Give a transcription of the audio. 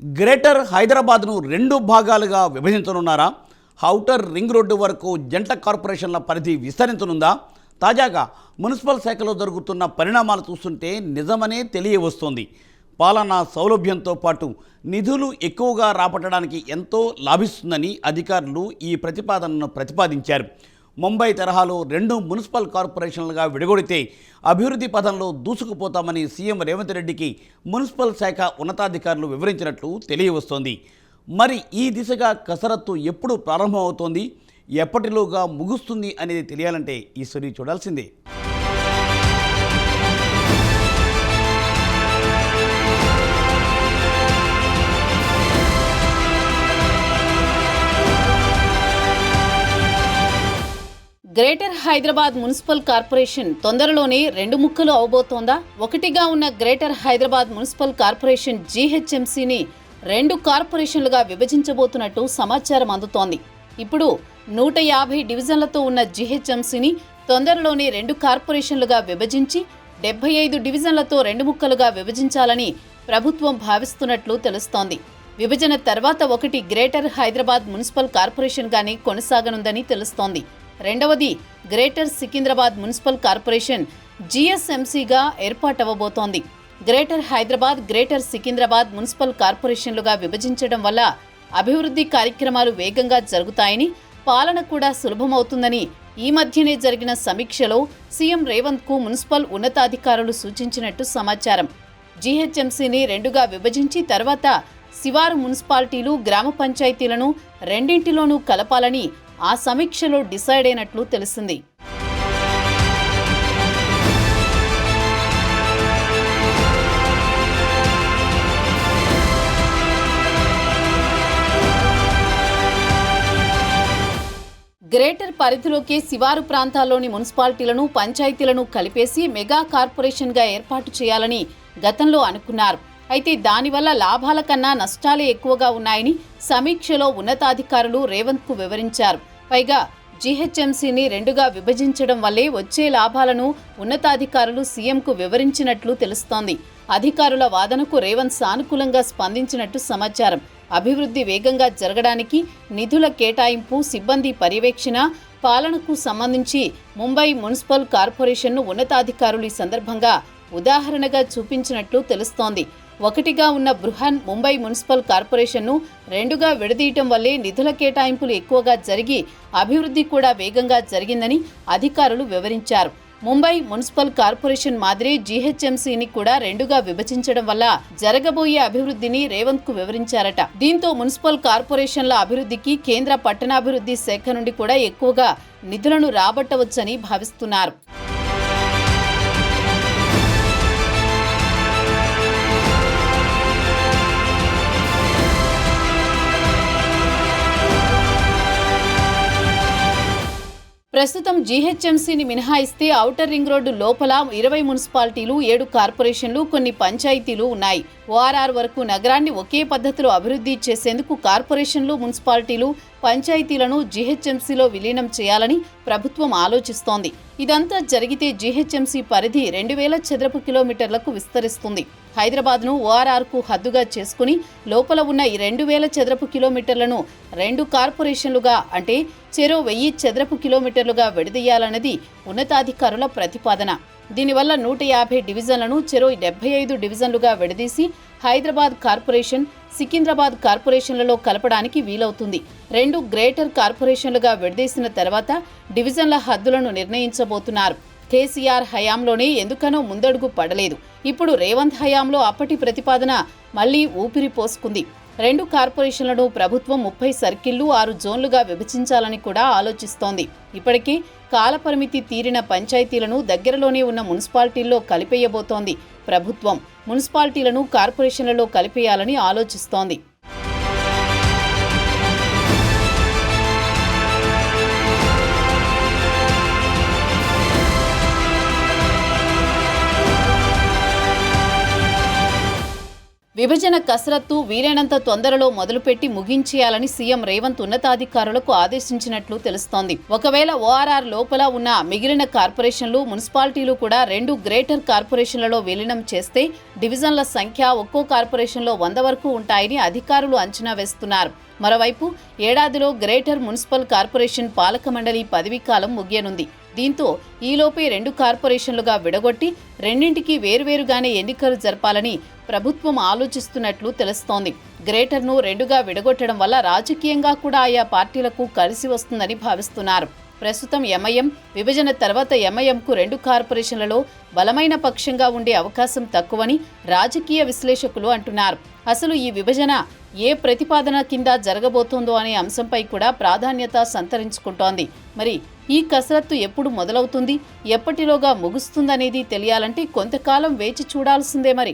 Greater హైదరాబాద్ను రెండు భాగాలుగా విభజించనున్నారా? ఔటర్ రింగ్ రోడ్డు వరకు జంట కార్పొరేషన్ల పరిధి విస్తరించనుందా? తాజాగా మున్సిపల్ శాఖలో జరుగుతున్న పరిణామాలు చూస్తుంటే నిజమనే తెలియవస్తోంది. పాలనా సౌలభ్యంతో పాటు నిధులు ఎక్కువగా రాబట్టడానికి ఎంతో లాభిస్తుందని అధికారులు ఈ ప్రతిపాదనను ప్రతిపాదించారు. ముంబై తరహాలో రెండు మున్సిపల్ కార్పొరేషన్లుగా విడగొడితే అభివృద్ధి పథంలో దూసుకుపోతామని సీఎం రేవంత్ రెడ్డికి మున్సిపల్ శాఖ ఉన్నతాధికారులు వివరించినట్లు తెలియవస్తోంది. మరి ఈ దిశగా కసరత్తు ఎప్పుడు ప్రారంభమవుతోంది, ఎప్పటిలోగా ముగుస్తుంది అనేది తెలియాలంటే ఈ స్టోరీ చూడాల్సిందే. గ్రేటర్ హైదరాబాద్ మున్సిపల్ కార్పొరేషన్ తొందరలోనే రెండు ముక్కలు అవబోతోందా? ఒకటిగా ఉన్న గ్రేటర్ హైదరాబాద్ మున్సిపల్ కార్పొరేషన్ జీహెచ్ఎంసీని రెండు కార్పొరేషన్లుగా విభజించబోతున్నట్టు సమాచారం అందుతోంది. ఇప్పుడు 150 డివిజన్లతో ఉన్న జీహెచ్ఎంసీని తొందరలోనే రెండు కార్పొరేషన్లుగా విభజించి 75 డివిజన్లతో రెండు ముక్కలుగా విభజించాలని ప్రభుత్వం భావిస్తున్నట్లు తెలుస్తోంది. విభజన తర్వాత ఒకటి గ్రేటర్ హైదరాబాద్ మున్సిపల్ కార్పొరేషన్గానే కొనసాగనుందని తెలుస్తోంది. రెండవది గ్రేటర్ సికింద్రాబాద్ మున్సిపల్ కార్పొరేషన్ జీఎస్ఎంసీగా ఏర్పాటవబోతోంది. Greater Hyderabad, greater Secunderabad municipal కార్పొరేషన్లుగా విభజించడం వల్ల అభివృద్ధి కార్యక్రమాలు వేగంగా జరుగుతాయని, పాలన కూడా సులభమవుతుందని ఈ మధ్యనే జరిగిన సమీక్షలో సీఎం రేవంత్కు మున్సిపల్ ఉన్నతాధికారులు సూచించినట్టు సమాచారం. జీహెచ్ఎంసీని రెండుగా విభజించి తర్వాత శివారు మున్సిపాలిటీలు, గ్రామ పంచాయతీలను రెండింటిలోనూ కలపాలని ఆ సమీక్షలో డిసైడ్ అయినట్లు తెలిసింది. గ్రేటర్ పరిధిలోకి శివారు ప్రాంతాల్లోని మున్సిపాలిటీలను, పంచాయతీలను కలిపేసి మెగా కార్పొరేషన్గా ఏర్పాటు చేయాలని గతంలో అనుకున్నారు. అయితే దానివల్ల లాభాల కన్నా నష్టాలే ఎక్కువగా ఉన్నాయని సమీక్షలో ఉన్నతాధికారులు రేవంత్కు వివరించారు. పైగా జీహెచ్ఎంసీని రెండుగా విభజించడం వల్లే వచ్చే లాభాలను ఉన్నతాధికారులు సీఎంకు వివరించినట్లు తెలుస్తోంది. అధికారుల వాదనకు రేవంత్ సానుకూలంగా స్పందించినట్టు సమాచారం. అభివృద్ధి వేగంగా జరగడానికి నిధుల కేటాయింపు, సిబ్బంది పర్యవేక్షణ, పాలనకు సంబంధించి ముంబై మున్సిపల్ కార్పొరేషన్ను ఉన్నతాధికారులు ఈ సందర్భంగా ఉదాహరణగా చూపించినట్లు తెలుస్తోంది. ఒకటిగా ఉన్న బృహన్ ముంబై మున్సిపల్ కార్పొరేషన్ను రెండుగా విడదీయటం వల్లే నిధుల కేటాయింపులు ఎక్కువగా జరిగి అభివృద్ధి కూడా వేగంగా జరిగిందని అధికారులు వివరించారు. ముంబై మున్సిపల్ కార్పొరేషన్ మాదిరి జీహెచ్ఎంసీని కూడా రెండుగా విభజించడం వల్ల జరగబోయే అభివృద్ధిని రేవంత్కు వివరించారట. దీంతో మున్సిపల్ కార్పొరేషన్ల అభివృద్ధికి కేంద్ర పట్టణాభివృద్ధి శాఖ నుండి కూడా ఎక్కువగా నిధులను రాబట్టవచ్చని భావిస్తున్నారు. ప్రస్తుతం జీహెచ్ఎంసీని మినహాయిస్తే ఔటర్ రింగ్ రోడ్డు లోపల 20 మున్సిపాలిటీలు, 7 కార్పొరేషన్లు, కొన్ని పంచాయతీలు ఉన్నాయి. ఓఆర్ఆర్ వరకు నగరాన్ని ఒకే పద్ధతిలో అభివృద్ధి చేసేందుకు కార్పొరేషన్లు, మున్సిపాలిటీలు, పంచాయతీలను జీహెచ్ఎంసీలో విలీనం చేయాలని ప్రభుత్వం ఆలోచిస్తోంది. ఇదంతా జరిగితే జీహెచ్ఎంసీ పరిధి 2000 చదరపు కిలోమీటర్లకు విస్తరిస్తుంది. హైదరాబాద్ను ఓఆర్ఆర్కు హద్దుగా చేసుకుని లోపల ఉన్న ఈ 2000 చదరపు కిలోమీటర్లను రెండు కార్పొరేషన్లుగా, అంటే చెరో 1000 చదరపు కిలోమీటర్లుగా విడదీయాలన్నది ఉన్నతాధికారుల ప్రతిపాదన. దీనివల్ల 150 డివిజన్లను చెరో 75 డివిజన్లుగా విడదీసి హైదరాబాద్ కార్పొరేషన్, సికింద్రాబాద్ కార్పొరేషన్లలో కలపడానికి వీలవుతుంది. రెండు గ్రేటర్ కార్పొరేషన్లుగా విడదీసిన తర్వాత డివిజన్ల హద్దులను నిర్ణయించబోతున్నారు. కేసీఆర్ హయాంలోనే ఎందుకనో ముందడుగు పడలేదు. ఇప్పుడు రేవంత్ హయాంలో అప్పటి ప్రతిపాదన మళ్లీ ఊపిరి పోసుకుంది. రెండు కార్పొరేషన్లను ప్రభుత్వం 30 సర్కిళ్లు, 6 జోన్లుగా విభజించాలని కూడా ఆలోచిస్తోంది. ఇప్పటికే కాలపరిమితి తీరిన పంచాయతీలను దగ్గరలోనే ఉన్న మున్సిపాలిటీల్లో కలిపేయబోతోంది ప్రభుత్వం. మున్సిపాలిటీలను కార్పొరేషన్లలో కలిపేయాలని ఆలోచిస్తోంది. విభజన కసరత్తు వీలైనంత తొందరలో మొదలుపెట్టి ముగించేయాలని సీఎం రేవంత్ ఉన్నతాధికారులకు ఆదేశించినట్లు తెలుస్తోంది. ఒకవేళ ఓఆర్ఆర్ లోపల ఉన్న మిగిలిన కార్పొరేషన్లు, మున్సిపాలిటీలు కూడా 2 గ్రేటర్ కార్పొరేషన్లలో విలీనం చేస్తే డివిజన్ల సంఖ్య ఒక్కో కార్పొరేషన్లో 100 వరకు ఉంటాయని అధికారులు అంచనా వేస్తున్నారు. మరోవైపు ఏడాదిలో గ్రేటర్ మున్సిపల్ కార్పొరేషన్ పాలక మండలి పదవీకాలం ముగియనుంది. దీంతో ఈలోపే 2 కార్పొరేషన్లుగా విడగొట్టి రెండింటికి వేర్వేరుగానే ఎన్నికలు జరపాలని ప్రభుత్వం ఆలోచిస్తున్నట్లు తెలుస్తోంది. గ్రేటర్ను 2గా విడగొట్టడం వల్ల రాజకీయంగా కూడా ఆయా పార్టీలకు కలిసి వస్తుందని భావిస్తున్నారు. ప్రస్తుతం ఎంఐఎం, విభజన తర్వాత ఎంఐఎంకు 2 కార్పొరేషన్లలో బలమైన పక్షంగా ఉండే అవకాశం తక్కువని రాజకీయ విశ్లేషకులు అంటున్నారు. అసలు ఈ విభజన ఏ ప్రతిపాదన కింద జరగబోతోందో అనే అంశంపై కూడా ప్రాధాన్యత సంతరించుకుంటోంది. మరి ఈ కసరత్తు ఎప్పుడు మొదలవుతుంది, ఎప్పటిలోగా ముగుస్తుందనేది తెలియాలంటే కొంతకాలం వేచి చూడాల్సిందే మరి.